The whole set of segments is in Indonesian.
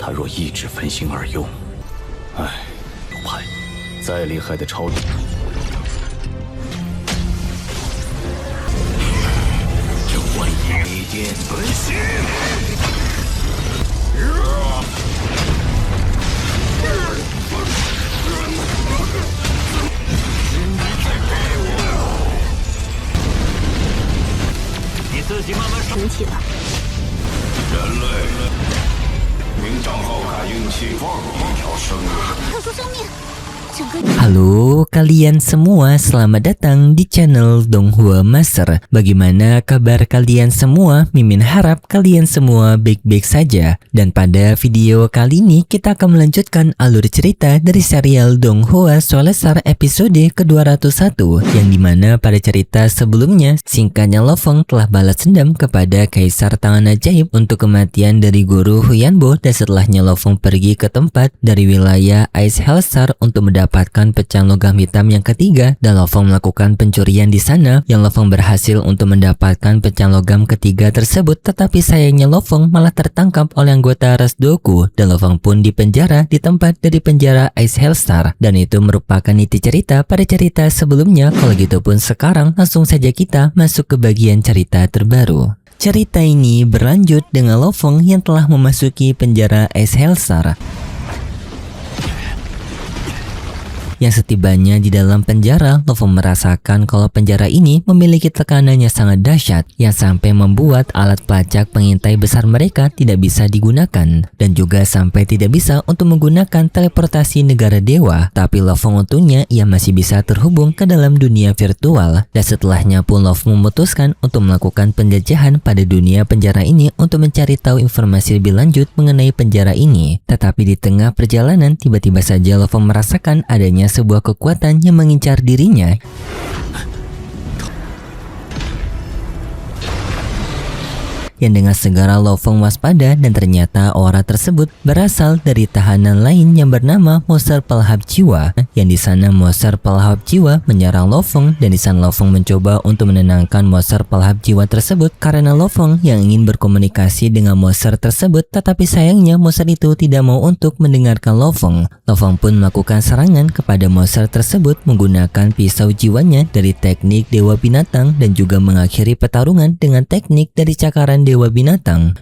他若一指分心而用，流派再厉害的超敌，这万一剑分心。你自己慢慢升起吧。人类，名账号卡运气放一条生命。特殊生命，整个。Halo kalian semua, selamat datang di channel Donghua Master. Bagaimana kabar kalian semua? Mimin harap kalian semua baik-baik saja. Dan pada video kali ini kita akan melanjutkan alur cerita dari serial Donghua Solestar episode ke-201, yang dimana pada cerita sebelumnya singkatnya Lo Feng telah balas dendam kepada Kaisar Tangan Ajaib untuk kematian dari guru Huyanbo, dan setelahnya Lo Feng pergi ke tempat dari wilayah Ice Hellstar untuk mendapatkan pecahan logam hitam yang ketiga, dan Lo Feng melakukan pencurian di sana yang Lo Feng berhasil untuk mendapatkan pecahan logam ketiga tersebut. Tetapi sayangnya Lo Feng malah tertangkap oleh anggota Ras Doku, dan Lo Feng pun dipenjara di tempat dari penjara Ice Hellstar, dan itu merupakan inti cerita pada cerita sebelumnya. Kalau gitu pun sekarang langsung saja kita masuk ke bagian cerita terbaru. Cerita ini berlanjut dengan Lo Feng yang telah memasuki penjara Ice Hellstar. Yang setibanya di dalam penjara, Lo Feng merasakan kalau penjara ini memiliki tekanan yang sangat dahsyat, yang sampai membuat alat pelacak pengintai besar mereka tidak bisa digunakan, dan juga sampai tidak bisa untuk menggunakan teleportasi negara dewa. Tapi Lo Feng untungnya ia masih bisa terhubung ke dalam dunia virtual, dan setelahnya pun Lo Feng memutuskan untuk melakukan penjajahan pada dunia penjara ini untuk mencari tahu informasi lebih lanjut mengenai penjara ini. Tetapi di tengah perjalanan tiba-tiba saja Lo Feng merasakan adanya sebuah kekuatan yang mengincar dirinya. Yang dengan segera Lo Feng waspada, dan ternyata aura tersebut berasal dari tahanan lain yang bernama monster pelahap jiwa. Yang di sana monster pelahap jiwa menyerang Lo Feng, dan di sana Lo Feng mencoba untuk menenangkan monster pelahap jiwa tersebut karena Lo Feng yang ingin berkomunikasi dengan monster tersebut. Tetapi sayangnya monster itu tidak mau untuk mendengarkan Lo Feng. Lo Feng pun melakukan serangan kepada monster tersebut menggunakan pisau jiwanya dari teknik Dewa Binatang, dan juga mengakhiri pertarungan dengan teknik dari cakaran Dewa Binatang.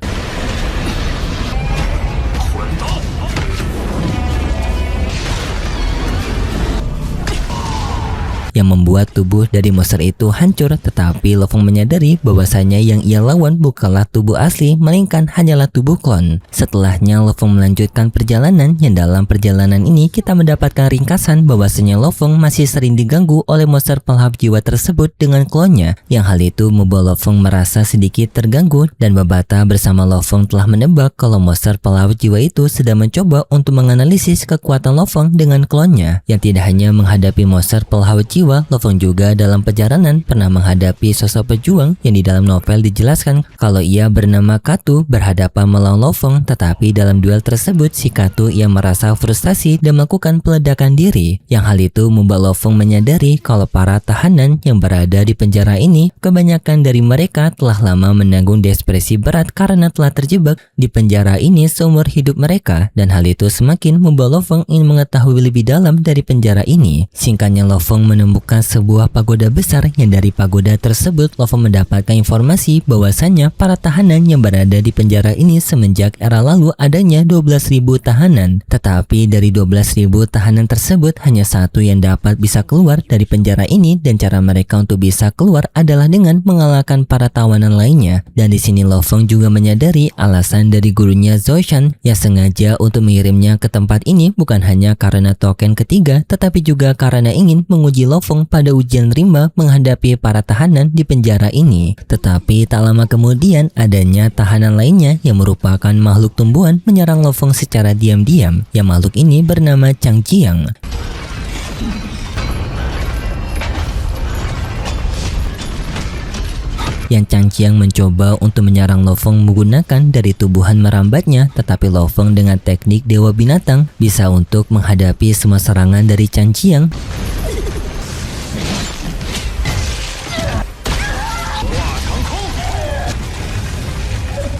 Yang membuat tubuh dari monster itu hancur. Tetapi Lo Feng menyadari bahwasanya yang ia lawan bukanlah tubuh asli, melainkan hanyalah tubuh klon. Setelahnya Lo Feng melanjutkan perjalanan, yang dalam perjalanan ini kita mendapatkan ringkasan bahwasanya Lo Feng masih sering diganggu oleh monster pelahap jiwa tersebut dengan klonnya, yang hal itu membuat Lo Feng merasa sedikit terganggu, dan Babata bersama Lo Feng telah menebak kalau monster pelahap jiwa itu sedang mencoba untuk menganalisis kekuatan Lo Feng dengan klonnya. Yang tidak hanya menghadapi monster pelahap jiwa, Lo Feng juga dalam perjalanan pernah menghadapi sosok pejuang yang di dalam novel dijelaskan kalau ia bernama Katu berhadapan melawan Lo Feng. Tetapi dalam duel tersebut si Katu ia merasa frustasi dan melakukan peledakan diri, yang hal itu membuat Lo Feng menyadari kalau para tahanan yang berada di penjara ini kebanyakan dari mereka telah lama menanggung depresi berat karena telah terjebak di penjara ini seumur hidup mereka, dan hal itu semakin membuat Lo Feng ingin mengetahui lebih dalam dari penjara ini. Singkatnya Lo Feng menemukan sebuah pagoda besar, yang dari pagoda tersebut Lo Feng mendapatkan informasi bahwasanya para tahanan yang berada di penjara ini semenjak era lalu adanya 12.000 tahanan. Tetapi dari 12.000 tahanan tersebut hanya satu yang dapat bisa keluar dari penjara ini, dan cara mereka untuk bisa keluar adalah dengan mengalahkan para tawanan lainnya. Dan di sini Lo Feng juga menyadari alasan dari gurunya Zhoushan yang sengaja untuk mengirimnya ke tempat ini bukan hanya karena token ketiga, tetapi juga karena ingin menguji Lo Feng pada ujian rimba menghadapi para tahanan di penjara ini. Tetapi tak lama kemudian adanya tahanan lainnya yang merupakan makhluk tumbuhan menyerang Lo Feng secara diam-diam, yang makhluk ini bernama Chang Jiang. Yang Chang Jiang mencoba untuk menyerang Lo Feng menggunakan dari tubuhan merambatnya, tetapi Lo Feng dengan teknik Dewa Binatang bisa untuk menghadapi semua serangan dari Chang Jiang.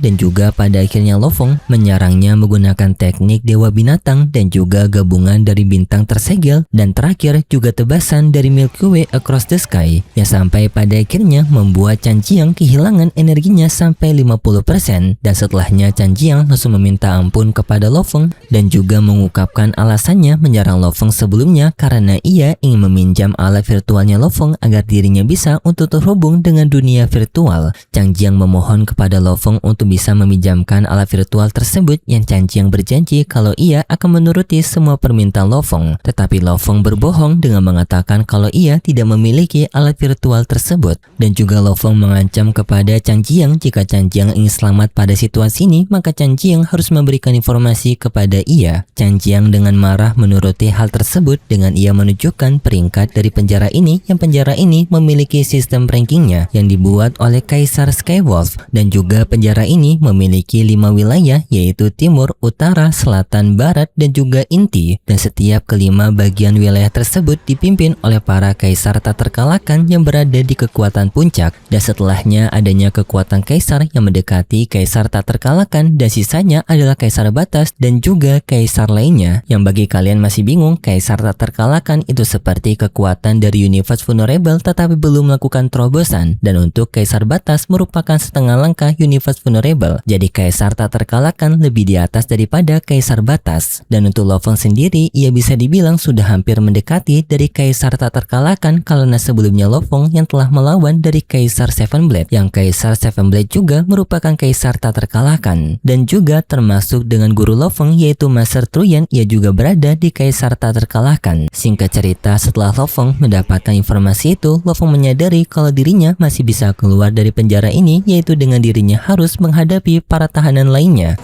dan juga pada akhirnya Lo Fong menyerangnya menggunakan teknik Dewa Binatang dan juga gabungan dari bintang tersegel dan terakhir juga tebasan dari Milky Way Across the Sky yang sampai pada akhirnya membuat Chan Jiang kehilangan energinya sampai 50% dan setelahnya Chan Jiang langsung meminta ampun kepada Lo Fong dan juga mengungkapkan alasannya menyerang Lo Fong sebelumnya karena ia ingin meminjam alat virtualnya Lo Fong agar dirinya bisa untuk terhubung dengan dunia virtual. Chan Jiang memohon kepada Lo Fong untuk bisa meminjamkan alat virtual tersebut yang Chan Jiang berjanji kalau ia akan menuruti semua permintaan Lo Fong. Tetapi Lo Fong berbohong dengan mengatakan kalau ia tidak memiliki alat virtual tersebut dan juga Lo Fong mengancam kepada Chan Jiang jika Chan Jiang ingin selamat pada situasi ini maka Chan Jiang harus memberikan informasi kepada ia. Chan Jiang dengan marah menuruti hal tersebut dengan ia menunjukkan peringkat dari penjara ini yang penjara ini memiliki sistem rankingnya yang dibuat oleh Kaisar Skywolf dan juga penjara ini memiliki 5 wilayah yaitu timur, utara, selatan, barat dan juga inti dan setiap kelima bagian wilayah tersebut dipimpin oleh para kaisar tak terkalahkan yang berada di kekuatan puncak dan setelahnya adanya kekuatan kaisar yang mendekati kaisar tak terkalahkan dan sisanya adalah kaisar batas dan juga kaisar lainnya yang bagi kalian masih bingung kaisar tak terkalahkan itu seperti kekuatan dari Universe Vulnerable tetapi belum melakukan terobosan dan untuk kaisar batas merupakan setengah langkah Universe Vulnerable jadi kaisar tak terkalahkan lebih di atas daripada kaisar batas dan untuk Lo Fong sendiri ia bisa dibilang sudah hampir mendekati dari kaisar tak terkalahkan karena sebelumnya Lo Fong yang telah melawan dari kaisar Seven Blade yang kaisar Seven Blade juga merupakan kaisar tak terkalahkan dan juga termasuk dengan guru Lo Fong yaitu Master Truyan ia juga berada di kaisar tak terkalahkan. Singkat cerita setelah Lo Fong mendapatkan informasi itu Lo Fong menyadari kalau dirinya masih bisa keluar dari penjara ini yaitu dengan dirinya harus menghadapi para tahanan lainnya.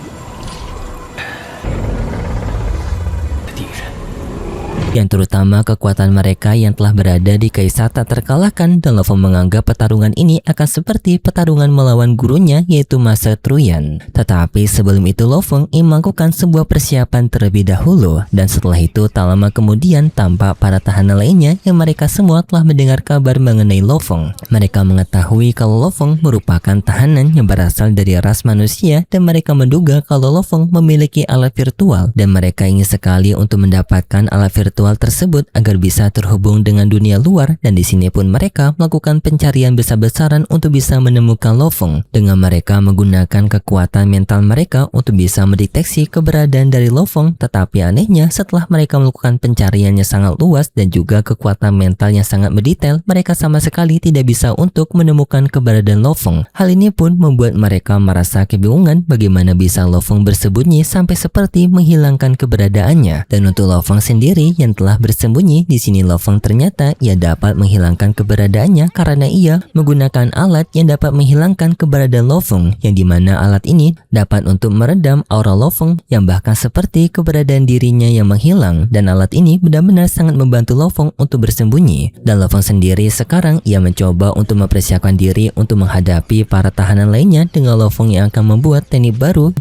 Yang terutama kekuatan mereka yang telah berada di kaisar tak terkalahkan dan Lo Fong menganggap pertarungan ini akan seperti pertarungan melawan gurunya yaitu Master Truyan. Tetapi sebelum itu Lo Fong ingin melakukan sebuah persiapan terlebih dahulu dan setelah itu tak lama kemudian tampak para tahanan lainnya yang mereka semua telah mendengar kabar mengenai Lo Fong. Mereka mengetahui kalau Lo Fong merupakan tahanan yang berasal dari ras manusia dan mereka menduga kalau Lo Fong memiliki alat virtual dan mereka ingin sekali untuk mendapatkan alat virtual tersebut agar bisa terhubung dengan dunia luar dan di sini pun mereka melakukan pencarian besar-besaran untuk bisa menemukan Lo Fong dengan mereka menggunakan kekuatan mental mereka untuk bisa mendeteksi keberadaan dari Lo Fong tetapi anehnya setelah mereka melakukan pencariannya sangat luas dan juga kekuatan mental yang sangat mendetail mereka sama sekali tidak bisa untuk menemukan keberadaan Lo Fong. Hal ini pun membuat mereka merasa kebingungan bagaimana bisa Lo Fong bersembunyi sampai seperti menghilangkan keberadaannya dan untuk Lo Fong sendiri yang telah bersembunyi di sini Lo Fong ternyata ia dapat menghilangkan keberadaannya karena ia menggunakan alat yang dapat menghilangkan keberadaan Lo Fong yang dimana alat ini dapat untuk meredam aura Lo Fong yang bahkan seperti keberadaan dirinya yang menghilang dan alat ini benar-benar sangat membantu Lo Fong untuk bersembunyi dan Lo Fong sendiri sekarang ia mencoba untuk mempersiapkan diri untuk menghadapi para tahanan lainnya dengan Lo Fong yang akan membuat teknik baru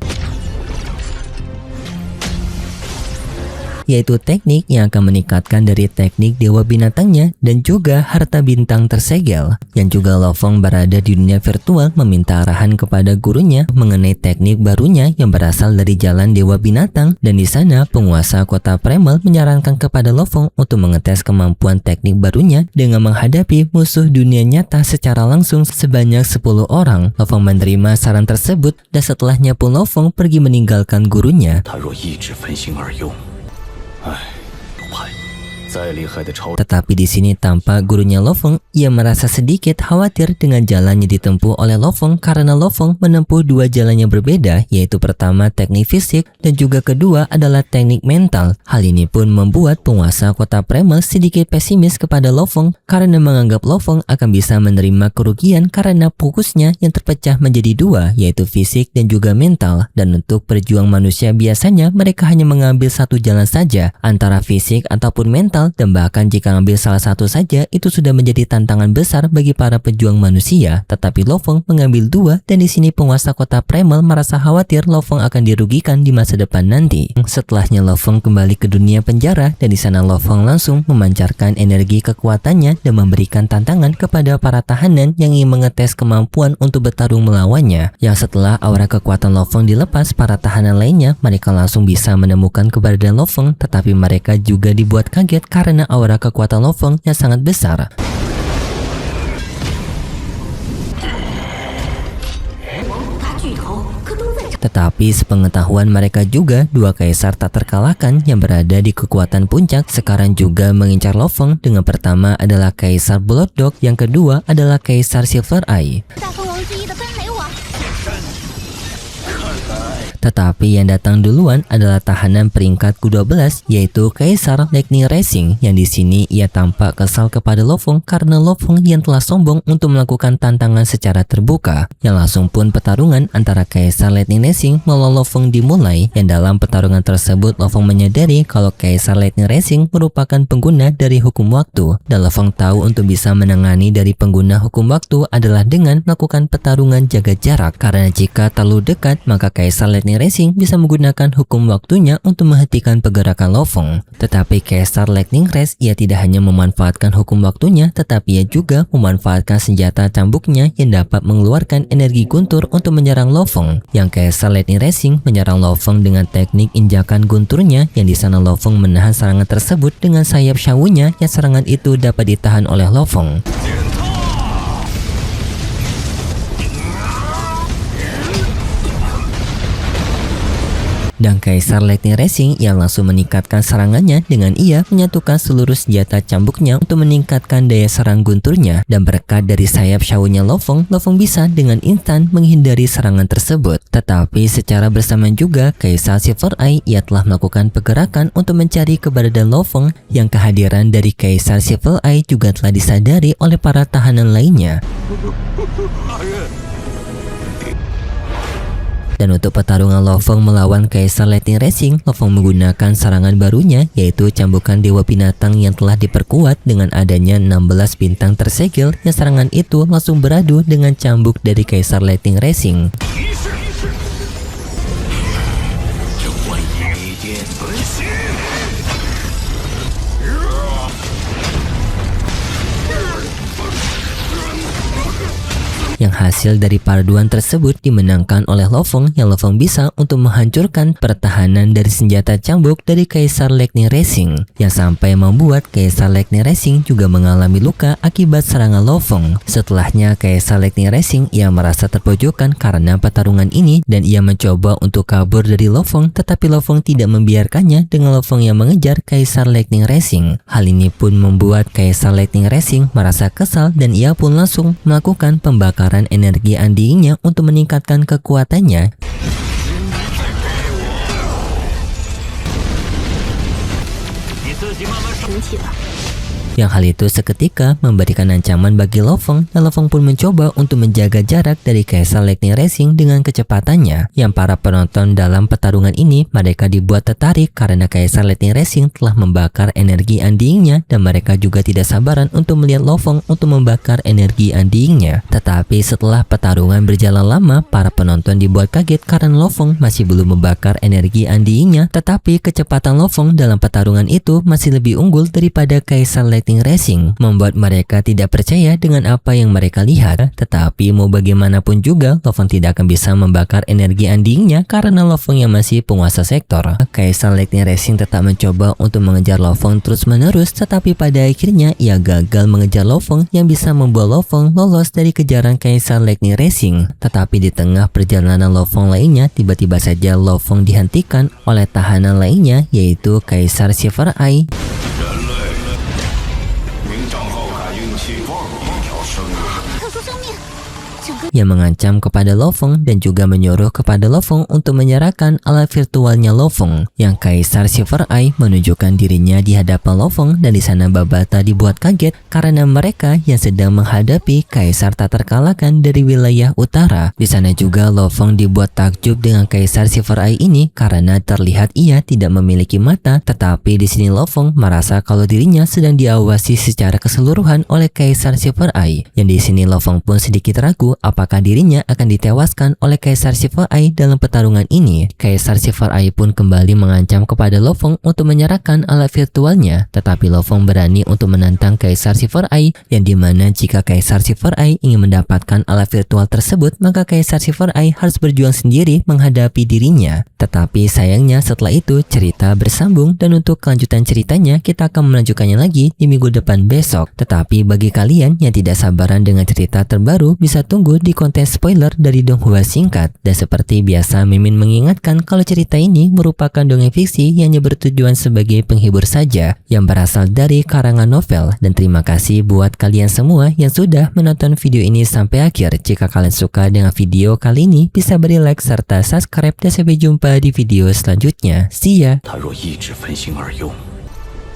yaitu teknik yang akan meningkatkan dari teknik Dewa Binatangnya dan juga harta bintang tersegel yang juga Lo Fong berada di dunia virtual meminta arahan kepada gurunya mengenai teknik barunya yang berasal dari jalan Dewa Binatang dan di sana penguasa kota Primal menyarankan kepada Lo Fong untuk mengetes kemampuan teknik barunya dengan menghadapi musuh dunia nyata secara langsung sebanyak 10 orang. Lo Fong menerima saran tersebut dan setelahnya pun Lo Fong pergi meninggalkan gurunya. Tetapi di sini tampak gurunya Lo Fong ia merasa sedikit khawatir dengan jalan yang ditempuh oleh Lo Fong karena Lo Fong menempuh dua jalan yang berbeda yaitu pertama teknik fisik dan juga kedua adalah teknik mental. Hal ini pun membuat penguasa kota Primal sedikit pesimis kepada Lo Fong karena menganggap Lo Fong akan bisa menerima kerugian karena fokusnya yang terpecah menjadi dua yaitu fisik dan juga mental dan untuk perjuang manusia biasanya mereka hanya mengambil satu jalan saja antara fisik ataupun mental total, dan bahkan jika ambil salah satu saja itu sudah menjadi tantangan besar bagi para pejuang manusia. Tetapi Lo Feng mengambil dua, dan di sini penguasa kota Primal merasa khawatir Lo Feng akan dirugikan di masa depan nanti. Setelahnya Lo Feng kembali ke dunia penjara, dan di sana Lo Feng langsung memancarkan energi kekuatannya dan memberikan tantangan kepada para tahanan yang ingin mengetes kemampuan untuk bertarung melawannya. Yang setelah aura kekuatan Lo Feng dilepas, para tahanan lainnya mereka langsung bisa menemukan keberadaan Lo Feng, tetapi mereka juga dibuat kaget karena aura kekuatan Lo Feng yang sangat besar. Tetapi sepengetahuan mereka juga, dua kaisar tak terkalahkan yang berada di kekuatan puncak sekarang juga mengincar Lo Feng. Dengan pertama adalah Kaisar Blood Dog, yang kedua adalah Kaisar Silver Eye. Tetapi yang datang duluan adalah tahanan peringkat ke-12, yaitu Kaisar Lightning Racing, yang di sini ia tampak kesal kepada Lo Feng karena Lo Feng yang telah sombong untuk melakukan tantangan secara terbuka. Yang langsung pun pertarungan antara Kaisar Lightning Racing melawan Lo Feng dimulai, yang dalam pertarungan tersebut Lo Feng menyadari kalau Kaisar Lightning Racing merupakan pengguna dari hukum waktu, dan Lo Feng tahu untuk bisa menangani dari pengguna hukum waktu adalah dengan melakukan pertarungan jaga jarak, karena jika terlalu dekat maka Kaisar Lightning Racing bisa menggunakan hukum waktunya untuk menghentikan pergerakan Lo Feng. Tetapi Kaisar Lightning Race ia tidak hanya memanfaatkan hukum waktunya, tetapi ia juga memanfaatkan senjata cambuknya yang dapat mengeluarkan energi guntur untuk menyerang Lo Feng. Yang Kaisar Lightning Racing menyerang Lo Feng dengan teknik injakan gunturnya, yang di sana Lo Feng menahan serangan tersebut dengan sayap Shawunya, yang serangan itu dapat ditahan oleh Lo Feng. Dan Kaisar Lightning Racing yang langsung meningkatkan serangannya dengan ia menyatukan seluruh senjata cambuknya untuk meningkatkan daya serang gunturnya, dan berkat dari sayap Shawunya Lo Feng bisa dengan instan menghindari serangan tersebut. Tetapi secara bersamaan juga Kaisar Silver Eye ia telah melakukan pergerakan untuk mencari keberadaan Lo Feng, yang kehadiran dari Kaisar Silver Eye juga telah disadari oleh para tahanan lainnya. Dan untuk pertarungan Lo Feng melawan Kaisar Lightning Racing, Lo Feng menggunakan serangan barunya, yaitu cambukan Dewa Binatang yang telah diperkuat dengan adanya 16 bintang tersegel, yang serangan itu langsung beradu dengan cambuk dari Kaisar Lightning Racing. Yang hasil dari paduan tersebut dimenangkan oleh Lo Feng, yang Lo Feng bisa untuk menghancurkan pertahanan dari senjata cambuk dari Kaisar Lightning Racing, yang sampai membuat Kaisar Lightning Racing juga mengalami luka akibat serangan Lo Feng. Setelahnya Kaisar Lightning Racing ia merasa terpojokan karena pertarungan ini, dan ia mencoba untuk kabur dari Lo Feng, tetapi Lo Feng tidak membiarkannya dengan Lo Feng yang mengejar Kaisar Lightning Racing. Hal ini pun membuat Kaisar Lightning Racing merasa kesal, dan ia pun langsung melakukan pembakaran energi undyingnya untuk meningkatkan kekuatannya. Yang hal itu seketika memberikan ancaman bagi Lo Feng, dan Lo Feng pun mencoba untuk menjaga jarak dari Kaisar Lightning Racing dengan kecepatannya. Yang para penonton dalam pertarungan ini mereka dibuat tertarik karena Kaisar Lightning Racing telah membakar energi undyingnya, dan mereka juga tidak sabaran untuk melihat Lo Feng untuk membakar energi undyingnya. Tetapi setelah pertarungan berjalan lama, para penonton dibuat kaget karena Lo Feng masih belum membakar energi undyingnya, tetapi kecepatan Lo Feng dalam pertarungan itu masih lebih unggul daripada Kaisar Lightning Racing, membuat mereka tidak percaya dengan apa yang mereka lihat. Tetapi mau bagaimanapun juga Lo Feng tidak akan bisa membakar energi undyingnya karena Lo Feng yang masih penguasa sektor. Kaisar Lightning Racing tetap mencoba untuk mengejar Lo Feng terus menerus, tetapi pada akhirnya ia gagal mengejar Lo Feng, yang bisa membuat Lo Feng lolos dari kejaran Kaisar Lightning Racing. Tetapi di tengah perjalanan Lo Feng lainnya, tiba-tiba saja Lo Feng dihentikan oleh tahanan lainnya, yaitu Kaisar Silver Eye. 特殊生命，整个 yang mengancam kepada Lo Feng dan juga menyuruh kepada Lo Feng untuk menyerahkan alat virtualnya Lo Feng. Yang Kaisar Silver Eye menunjukkan dirinya di hadapan Lo Feng dan di sana Babata dibuat kaget karena mereka yang sedang menghadapi Kaisar tak terkalahkan dari wilayah utara. Di sana juga Lo Feng dibuat takjub dengan Kaisar Silver Eye ini karena terlihat ia tidak memiliki mata, tetapi di sini Lo Feng merasa kalau dirinya sedang diawasi secara keseluruhan oleh Kaisar Silver Eye. Yang di sini Lo Feng pun sedikit ragu apakah dirinya akan ditewaskan oleh Kaisar Silver Eye dalam pertarungan ini. Kaisar Silver Eye pun kembali mengancam kepada Lo Feng untuk menyerahkan alat virtualnya, tetapi Lo Feng berani untuk menantang Kaisar Silver Eye, yang dimana jika Kaisar Silver Eye ingin mendapatkan alat virtual tersebut, maka Kaisar Silver Eye harus berjuang sendiri menghadapi dirinya. Tetapi sayangnya setelah itu cerita bersambung, dan untuk kelanjutan ceritanya kita akan melanjutkannya lagi di minggu depan besok. Tetapi bagi kalian yang tidak sabaran dengan cerita terbaru, bisa tunggu di konten spoiler dari Donghua Singkat. Dan seperti biasa, Mimin mengingatkan kalau cerita ini merupakan dongeng fiksi yang hanya bertujuan sebagai penghibur saja, yang berasal dari karangan novel. Dan terima kasih buat kalian semua yang sudah menonton video ini sampai akhir. Jika kalian suka dengan video kali ini, bisa beri like serta subscribe, dan sampai jumpa di video selanjutnya. See ya! 他若一直分心而用，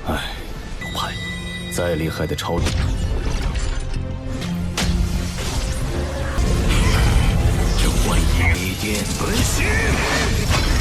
哎，陆派，再厉害的超人，这万一一剑分心。